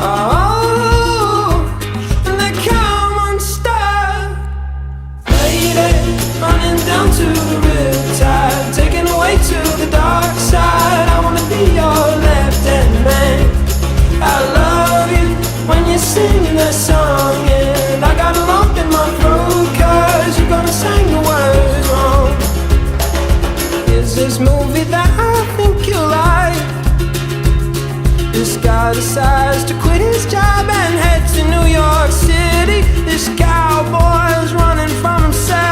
Oh, and they come unstuck. Lady, running down to the riptide, taken away to the dark side. I wanna be your left-hand man. I love you when you're singing that song, and I got a lump in my throat 'cause you're gonna sing the words wrong. Here's this movie that I think you like. This guy decides to quit his job and head to New York City. This cowboy's running from himself.